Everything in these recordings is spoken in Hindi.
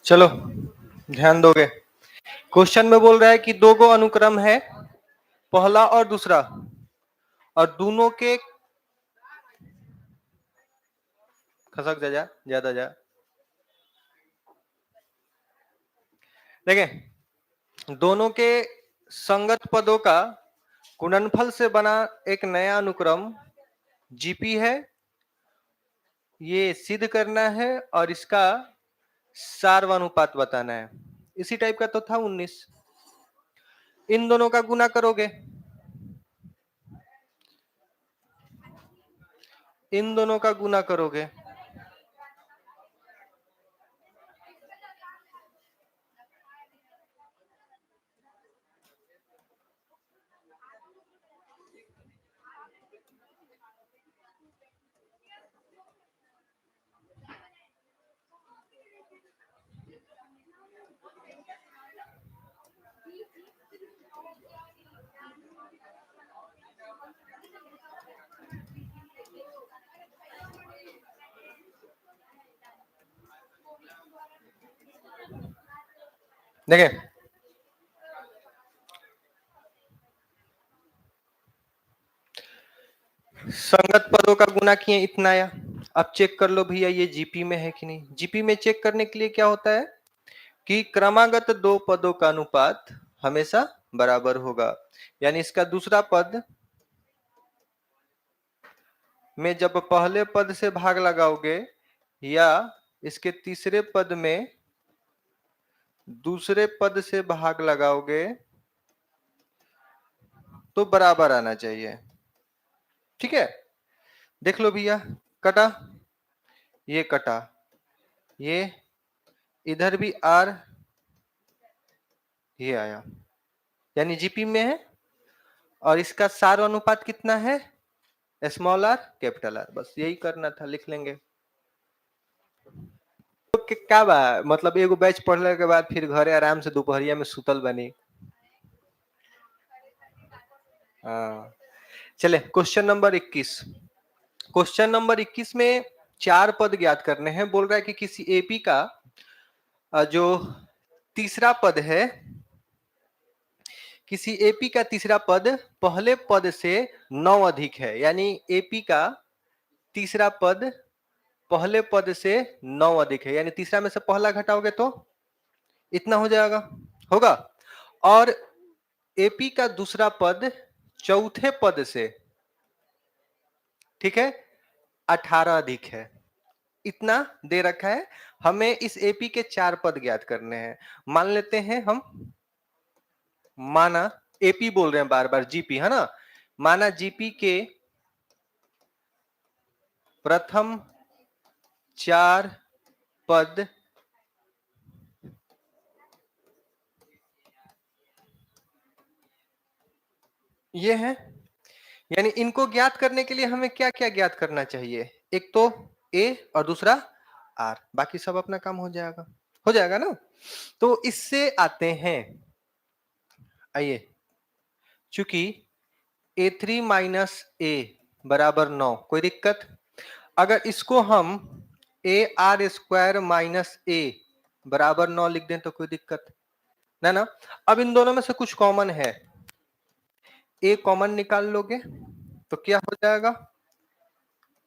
चलो ध्यान दोगे। क्वेश्चन में बोल रहा है कि दो गो अनुक्रम है, पहला और दूसरा, और दोनों के खसक जा ज्यादा जा देखें, दोनों के संगत पदों का गुणनफल से बना एक नया अनुक्रम जीपी है, ये सिद्ध करना है और इसका सार्वनुपात बताना है। इसी टाइप का तो था 19। इन दोनों का गुना करोगे, इन दोनों का गुना करोगे, देखें संगत पदों का गुना किए इतना आया। अब चेक कर लो भैया ये जीपी में है कि नहीं। जीपी में चेक करने के लिए क्या होता है कि क्रमागत दो पदों का अनुपात हमेशा बराबर होगा, यानी इसका दूसरा पद में जब पहले पद से भाग लगाओगे या इसके तीसरे पद में दूसरे पद से भाग लगाओगे तो बराबर आना चाहिए। ठीक है, देख लो भैया, कटा, ये कटा, ये इधर भी आर, ये आया, यानी जीपी में है। और इसका सार अनुपात कितना है, स्मॉल आर कैपिटल आर। बस यही करना था, लिख लेंगे। तो क्या बा मतलब एगो बैच पढ़ने के बाद फिर घरे आराम से दोपहरिया में सुतल बनी। हाँ चले, क्वेश्चन नंबर 21। क्वेश्चन नंबर 21 में चार पद ज्ञात करने हैं। बोल रहा है कि किसी एपी का जो तीसरा पद है, किसी एपी का तीसरा पद पहले पद से 9 अधिक है, यानी एपी का तीसरा पद पहले पद से 9 अधिक है, यानी तीसरा में से पहला घटाओगे तो इतना हो जाएगा, होगा। और एपी का दूसरा पद चौथे पद से, ठीक है, 18 अधिक है, इतना दे रखा है। हमें इस एपी के चार पद ज्ञात करने हैं। मान लेते हैं हम, माना एपी बोल रहे हैं बार बार, जीपी है ना, माना जीपी के प्रथम चार पद ये है, यानी इनको ज्ञात करने के लिए हमें क्या क्या ज्ञात करना चाहिए, एक तो ए और दूसरा आर, बाकी सब अपना काम हो जाएगा, हो जाएगा ना। तो इससे आते हैं, आइए, चूंकि a3 माइनस ए बराबर 9, कोई दिक्कत। अगर इसको हम ए आर स्क्वायर माइनस ए बराबर 9 लिख दें तो कोई दिक्कत ना। अब इन दोनों में से कुछ कॉमन है, ए कॉमन निकाल लोगे तो क्या हो जाएगा,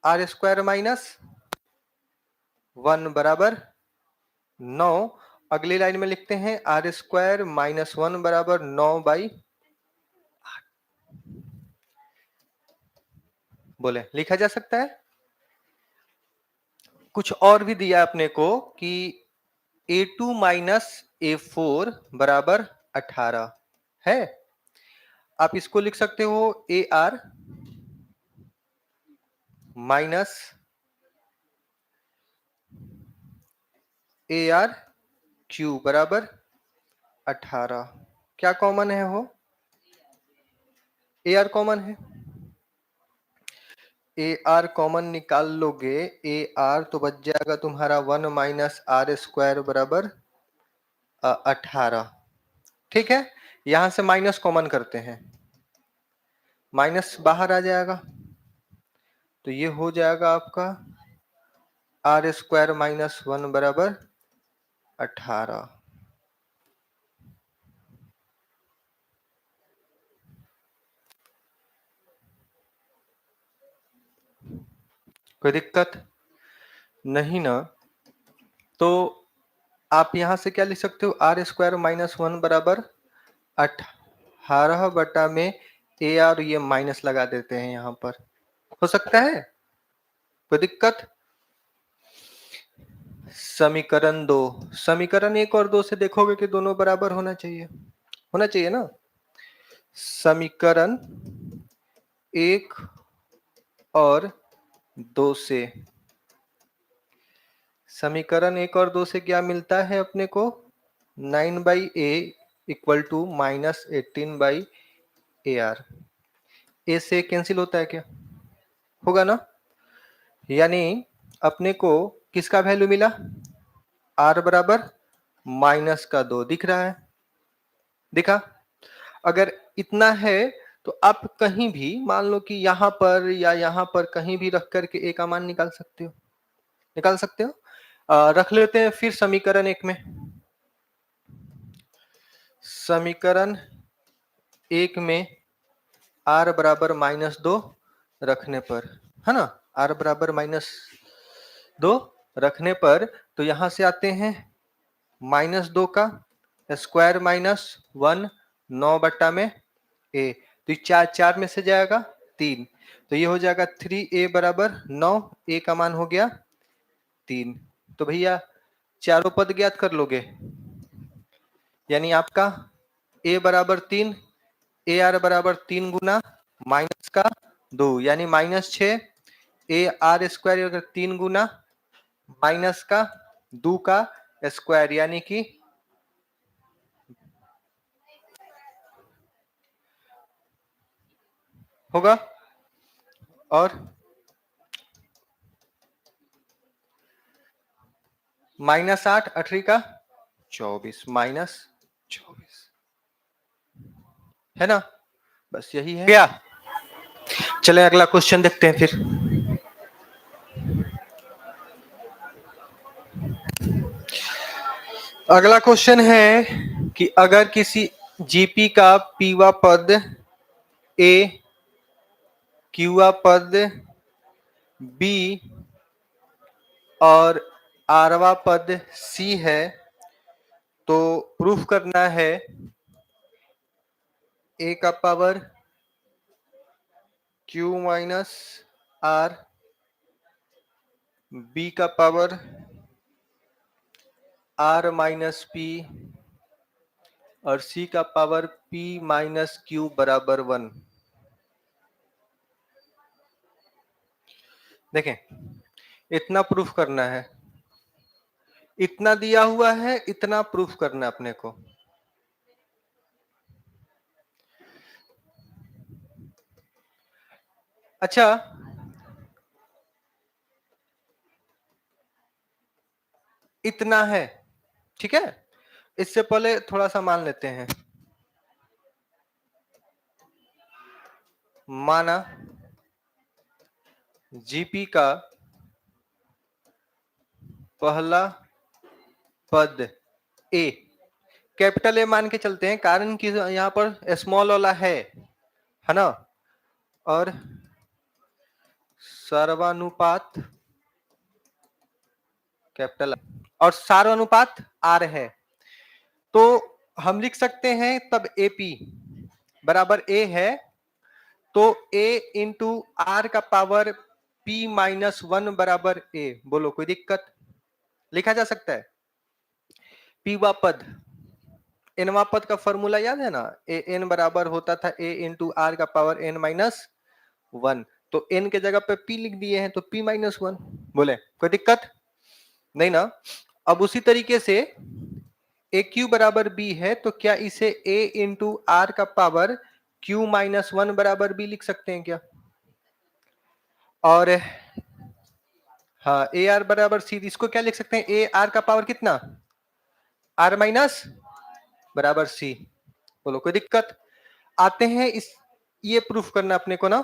आर स्क्वायर माइनस 1 बराबर 9। अगली लाइन में लिखते हैं आर स्क्वायर माइनस 1 बराबर 9/8। बोले लिखा जा सकता है। कुछ और भी दिया अपने को कि a2 माइनस a4 बराबर 18 है। आप इसको लिख सकते हो A R minus A R Q बराबर 18। क्या कॉमन है, हो ए आर कॉमन है, ए आर कॉमन निकाल लोगे, ए आर तो बच जाएगा तुम्हारा 1 माइनस आर स्क्वायर बराबर 18। ठीक है, यहां से माइनस कॉमन करते हैं, माइनस बाहर आ जाएगा तो ये हो जाएगा आपका आर स्क्वायर माइनस 1 बराबर 18। कोई दिक्कत नहीं ना? तो आप यहां से क्या लिख सकते हो, आर स्क्वायर माइनस 1 बराबर 18 बटा में ए आर, ये माइनस लगा देते हैं यहां पर, हो सकता है? कोई दिक्कत? समीकरण 2, समीकरण 1 और 2 से देखोगे कि दोनों बराबर होना चाहिए, होना चाहिए ना? समीकरण 1 और 2 से, समीकरण 1 और 2 से क्या मिलता है अपने को, 9/a equal to minus 18/ar। ए से कैंसिल होता है क्या? होगा ना? यानी अपने को किसका वैल्यू मिला, आर बराबर माइनस का 2 दिख रहा है, दिखा? अगर इतना है तो आप कहीं भी मान लो कि यहां पर या यहां पर कहीं भी रख करके ए का मान निकाल सकते हो, निकाल सकते हो। रख लेते हैं फिर समीकरण 1 में, समीकरण 1 में आर बराबर माइनस 2 रखने पर, है ना, आर बराबर माइनस 2 रखने पर, तो यहां से आते हैं माइनस 2 का स्क्वायर माइनस 1, 9 बट्टा में ए, तो 4 4 में से जाएगा 3, तो ये हो जाएगा 3a बराबर 9, ए का मान हो गया 3। तो भैया चारों पद ज्ञात कर लोगे, यानी आपका a बराबर 3, ए आर बराबर 3 गुना माइनस का 2, यानी -6, ए आर स्क्वायर अगर 3 गुना माइनस का 2 का स्क्वायर, यानी कि होगा, और -8 8 का 24 -24, है ना? बस यही है क्या? चले अगला क्वेश्चन देखते हैं फिर। अगला क्वेश्चन है कि अगर किसी जीपी का पीवा पद ए, क्यूआ पद बी और आरवा पद सी है, तो प्रूफ करना है ए का power Q minus R, B का पावर आर माइनस पी और सी का पावर पी माइनस क्यू बराबर 1। देखें, इतना प्रूफ करना है, इतना दिया हुआ है, इतना प्रूफ करना अपने को। अच्छा, इतना है, ठीक है। इससे पहले थोड़ा सा मान लेते हैं, माना जीपी का पहला पद ए, कैपिटल ए मान के चलते हैं, कारण कि यहां पर स्मॉल वाला है ना, और सर्वानुपात कैपिटल और सारानुपात आर है, तो हम लिख सकते हैं तब एपी बराबर ए है, तो ए इंटू आर का पावर पी माइनस 1 बराबर ए। बोलो कोई दिक्कत? लिखा जा सकता है। पीवा पद, एनवा पद का फॉर्मूला याद है ना, ए एन बराबर होता था ए इंटू आर का पावर एन माइनस 1, तो एन के जगह पे पी लिख दिए हैं, तो पी माइनस 1। बोले कोई दिक्कत नहीं ना? अब उसी तरीके से ए क्यू बराबर बी है, तो क्या इसे ए इंटू आर का पावर क्यू माइनस 1 बराबर बी लिख सकते हैं क्या? और हाँ, ए आर बराबर सी, इसको क्या लिख सकते हैं, ए आर का पावर कितना, आर माइनस बराबर सी। बोलो कोई दिक्कत? आते हैं इस, ये प्रूफ करना अपने को ना,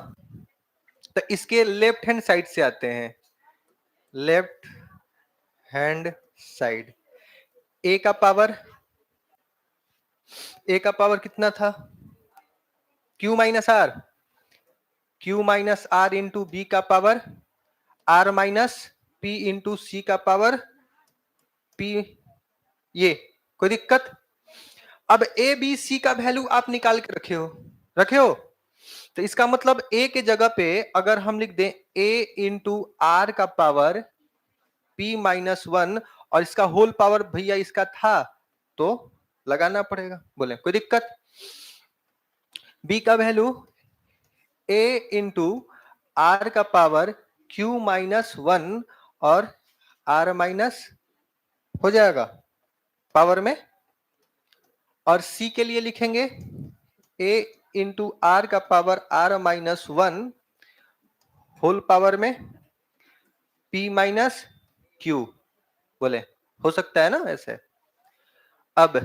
तो इसके लेफ्ट हैंड साइड से आते हैं, लेफ्ट हैंड साइड। ए का पावर कितना था, Q minus R, Q minus R into B का power R minus P into C का पावर पी। ये कोई दिक्कत? अब ए बी सी का वैल्यू आप निकाल के रखे हो। तो इसका मतलब ए के जगह पे अगर हम लिख दें ए इंटू आर का पावर पी माइनस वन और इसका होल पावर भैया इसका था, तो लगाना पड़ेगा। बोले कोई दिक्कत? बी का वैल्यू ए इंटू आर का पावर क्यू माइनस वन और आर माइनस हो जाएगा पावर में, और सी के लिए लिखेंगे ए इंटू आर का power R minus one whole power में पी माइनस क्यू। बोले हो सकता है ना ऐसे? अब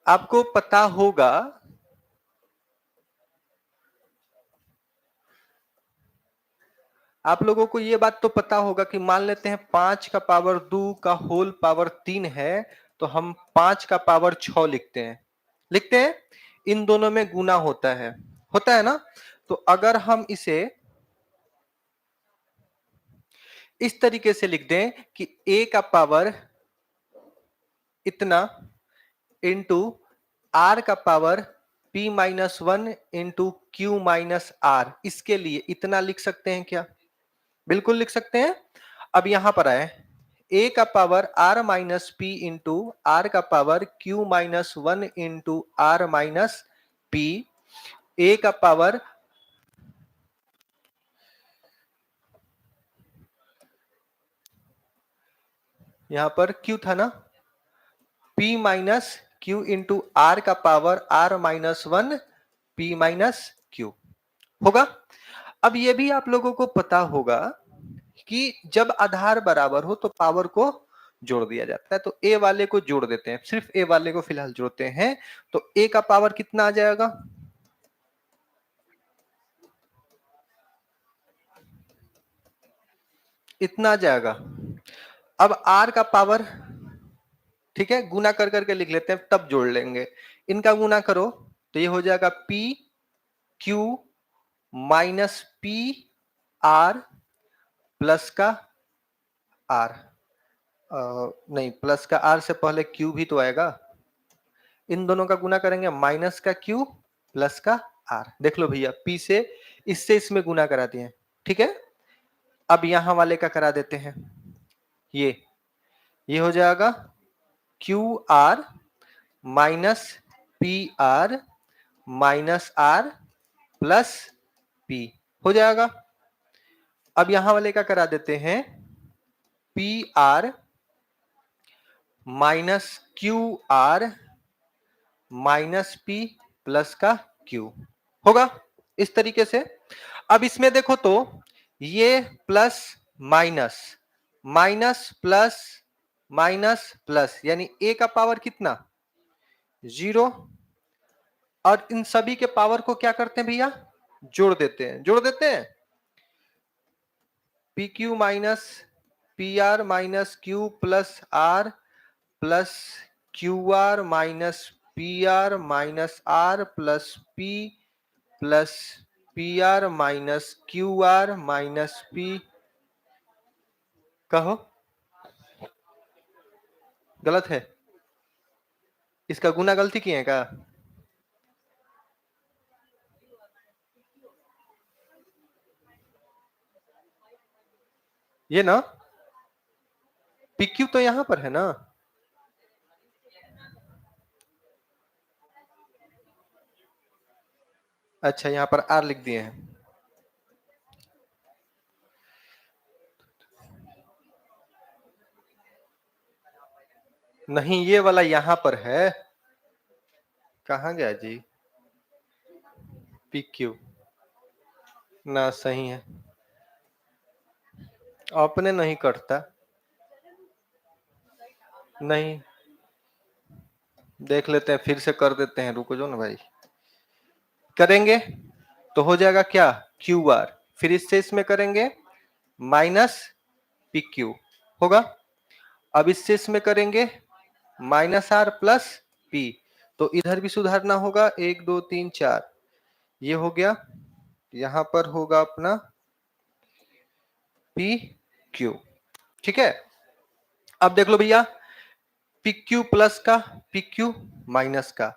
आपको पता होगा, आप लोगों को ये बात तो पता होगा कि मान लेते हैं 5 का पावर 2 का होल पावर 3 है, तो हम 5 का पावर 6 लिखते हैं, इन दोनों में गुना होता है ना? तो अगर हम इसे इस तरीके से लिख दें कि a का पावर इतना इंटू आर का power p minus one into Q minus R, इसके लिए इतना लिख सकते हैं क्या? बिल्कुल लिख सकते हैं। अब यहां पर आए, a का power r minus P into are का power q minus one into R minus P, a का पावर यहां पर q था ना, p minus q into are का power r minus one p minus q होगा। अब ये भी आप लोगों को पता होगा कि जब आधार बराबर हो तो पावर को जोड़ दिया जाता है, तो ए वाले को जोड़ देते हैं, सिर्फ ए वाले को फिलहाल जोड़ते हैं, तो ए का पावर कितना आ जाएगा? इतना आ जाएगा। अब आर का पावर, ठीक है, गुना कर करके लिख लेते हैं तब जोड़ लेंगे, इनका गुना करो तो ये हो जाएगा P Q minus P are plus का आर, नहीं प्लस का आर से पहले क्यू भी तो आएगा, इन दोनों का गुना करेंगे माइनस का क्यू प्लस का आर। देख लो भैया, पी से इससे इसमें गुना करा दिए, ठीक है। अब यहां वाले का करा देते हैं, ये हो जाएगा Q R minus P R minus R plus P हो जाएगा। अब यहां वाले का करा देते हैं P R minus Q R minus P plus का क्यू होगा इस तरीके से। अब इसमें देखो तो ये plus minus, minus plus minus plus, यानी ए का पावर कितना? 0, और इन सभी के पावर को क्या करते हैं भैया? जोड़ देते हैं P Q minus P R minus Q plus Q R minus P R minus R plus P R minus Q R minus P. कहो गलत है? इसका गुना गलती किए हैं क्या? ये ना PQ तो यहां पर है ना, अच्छा यहां पर R लिख दिए हैं। नहीं, ये वाला यहां पर है, कहां गया जी? PQ ना सही है, अपने नहीं कटता, नहीं देख लेते हैं, फिर से कर देते हैं, रुको जो ना भाई, करेंगे तो हो जाएगा क्या? क्यू आर, फिर इससे इसमें करेंगे माइनस पी क्यू होगा। अब इससे इसमें करेंगे माइनस आर प्लस पी, तो इधर भी सुधारना होगा, 1 2 3 4, ये हो गया, यहां पर होगा अपना पी क्यू। ठीक है, अब देख लो भैया, पी क्यू प्लस का, पी क्यू माइनस का,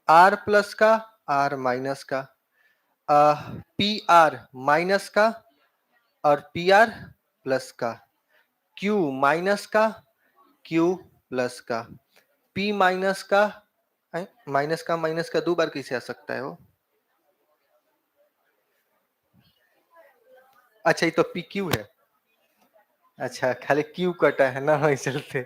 आर प्लस का, आर माइनस का, पी आर माइनस का और पी आर प्लस का, क्यू माइनस का, क्यू प्लस का, पी माइनस का, माइनस का 2 बार कैसे आ सकता है वो? अच्छा, ये तो पी क्यू है। अच्छा, खाली क्यू कटा है ना, वही चलते।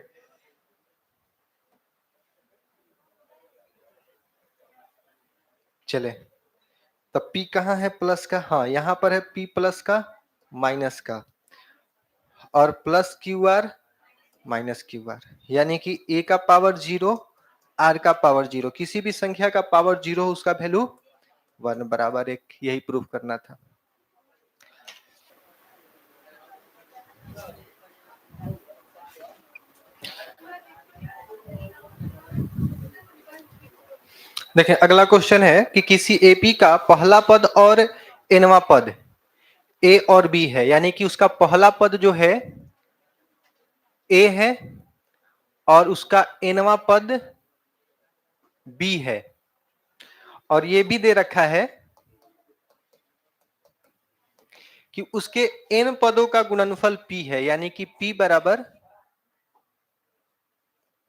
चले, तब P कहाँ है प्लस का? हाँ, यहाँ पर है P प्लस का माइनस का और plus Q R minus Q are, यानी कि A का पावर 0, R का पावर 0, किसी भी संख्या का पावर 0 उसका वैल्यू 1 बराबर 1, यही प्रूफ करना था। देखें, अगला क्वेश्चन है कि किसी एपी का पहला पद और एनवा पद ए और बी है, यानी कि उसका पहला पद जो है ए है और उसका एनवा पद बी है, और ये भी दे रखा है कि उसके एन पदों का गुणनफल p है, यानी कि p बराबर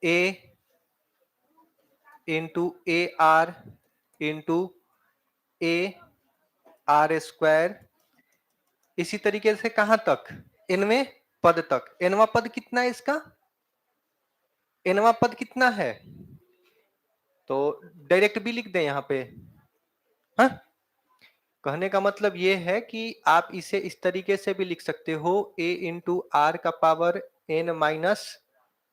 a into A R into A R square. इसी तरीके से कहां तक? एनवे पद तक। एनवा पद कितना है इसका? एनवा पद कितना है? तो डायरेक्ट भी लिख दें यहां पे। हाँ, कहने का मतलब ये है कि आप इसे इस तरीके से भी लिख सकते हो, a इंटू आर का पावर n माइनस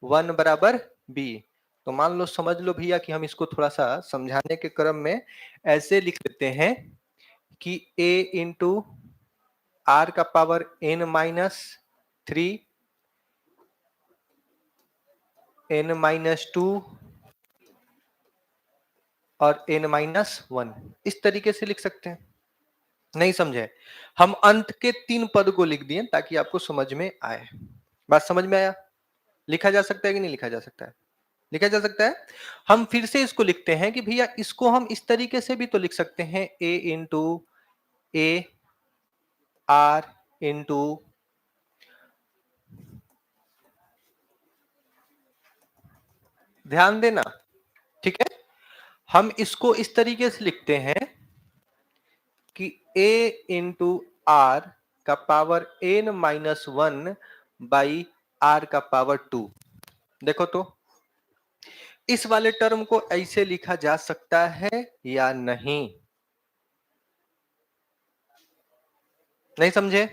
1 बराबर b। तो मान लो, समझ लो भैया कि हम इसको थोड़ा सा समझाने के क्रम में ऐसे लिख देते हैं कि a इंटू आर का power n minus 3, n minus 2 और n माइनस 1, इस तरीके से लिख सकते हैं। नहीं समझे? हम अंत के 3 पद को लिख दिए ताकि आपको समझ में आए। बात समझ में आया? लिखा जा सकता है कि नहीं लिखा जा सकता है? लिखा जा सकता है। हम फिर से इसको लिखते हैं कि भैया इसको हम इस तरीके से भी तो लिख सकते हैं, a into A R into ध्यान देना, ठीक है। हम इसको इस तरीके से लिखते हैं कि a इंटू आर का power n minus 1 by r का पावर 2। देखो तो, इस वाले टर्म को ऐसे लिखा जा सकता है या नहीं? नहीं समझे?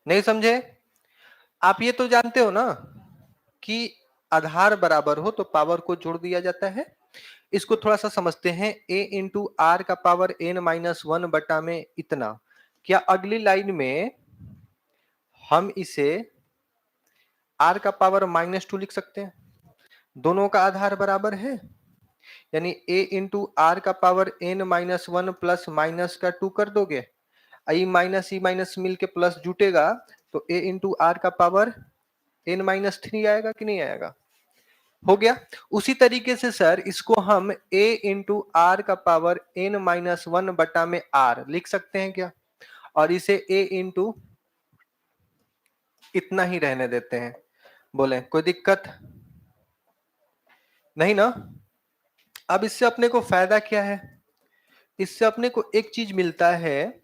नहीं समझे? आप ये तो जानते हो ना कि आधार बराबर हो तो पावर को जोड़ दिया जाता है। इसको थोड़ा सा समझते हैं, a इंटू आर का पावर n माइनस 1 बटा में इतना। क्या अगली लाइन में हम इसे r का पावर माइनस 2 लिख सकते हैं? दोनों का आधार बराबर है, यानी a इंटू आर का power n minus 1 plus minus का 2 कर दोगे, ई माइनस मिलके प्लस जुटेगा, तो a इंटू आर का पावर n माइनस 3 आएगा कि नहीं आएगा? हो गया। उसी तरीके से सर इसको हम a इंटू आर का पावर n माइनस 1 बटा में r लिख सकते हैं क्या? और इसे a इंटू इतना ही रहने देते हैं। बोले कोई दिक्कत नहीं ना? अब इससे अपने को फायदा क्या है? इससे अपने को एक चीज मिलता है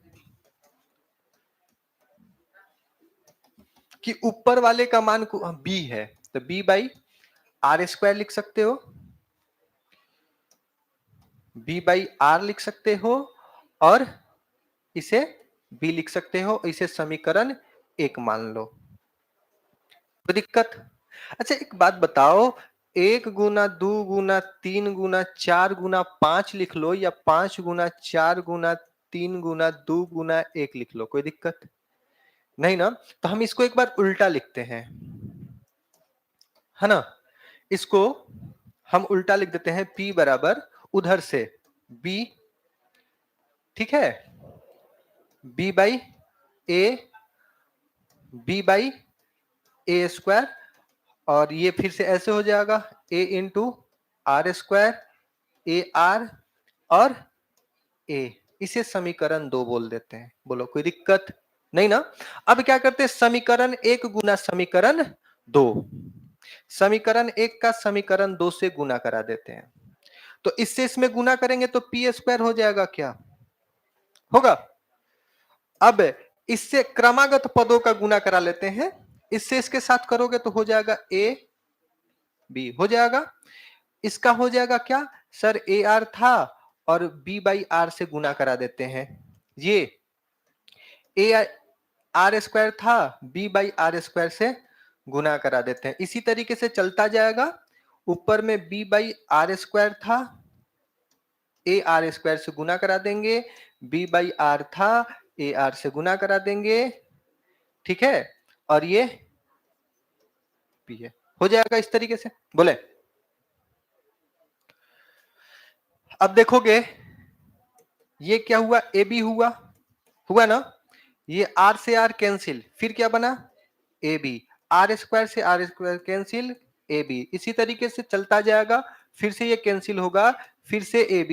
कि ऊपर वाले का मान b है, तो b बाई आर स्क्वायर लिख सकते हो, b बाई आर लिख सकते हो, और इसे b लिख सकते हो, इसे समीकरण 1 मान लो। कोई दिक्कत? अच्छा, एक बात बताओ, 1 गुना 2 गुना 3 गुना 4 गुना 5 लिख लो, या 5 गुना 4 गुना 3 गुना 2 गुना 1 लिख लो, कोई दिक्कत नहीं ना? तो हम इसको एक बार उल्टा लिखते हैं। है ना? इसको हम उल्टा लिख देते हैं, P बराबर उधर से B, ठीक है, B बाई ए स्क्वायर, और ये फिर से ऐसे हो जाएगा A into R square, A R और ए, इसे समीकरण 2 बोल देते हैं। बोलो कोई दिक्कत नहीं ना? अब क्या करते हैं, समीकरण 1 गुना समीकरण 2, समीकरण 1 का समीकरण 2 से गुना करा देते हैं। तो इससे इसमें गुना करेंगे तो पी स्क्वायर हो जाएगा, क्या होगा? अब इससे क्रमागत पदों का गुना करा लेते हैं, इससे इसके साथ करोगे तो हो जाएगा ए बी, हो जाएगा। इसका हो जाएगा क्या सर, ए आर था और बी बाई आर से गुना करा देते हैं, ये ए आर स्क्वायर था, बी बाई आर स्क्वायर से गुना करा देते हैं। इसी तरीके से चलता जाएगा, ऊपर में बी बाई आर स्क्वायर था, ए आर स्क्वायर से गुना करा देंगे, बी बाई आर था, ए आर से गुना करा देंगे, ठीक है, और ये पी है, हो जाएगा इस तरीके से। बोले अब देखोगे ये क्या हुआ, ए बी हुआ, हुआ ना? ये आर से आर कैंसिल, फिर क्या बना ए बी, आर स्क्वायर से R square cancel, A B, इसी तरीके से चलता जाएगा, फिर से ये कैंसिल होगा, फिर से ए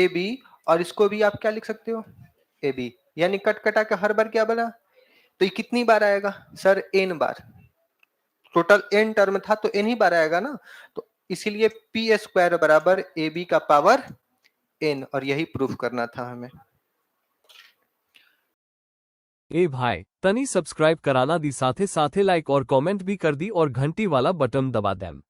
बी, और इसको भी आप क्या लिख सकते हो, ए बी, यानी कट कटा के हर बार क्या बना, तो ये कितनी बार आएगा सर, एन बार, टोटल एन टर्म था तो एन ही बार आएगा ना, तो इसीलिए पी स्क्वायर बराबर ए बी का पावर एन, और यही प्रूफ करना था हमें। ए भाई तनी सब्सक्राइब कराना दी, साथे साथे लाइक और कमेंट भी कर दी और घंटी वाला बटन दबा देम।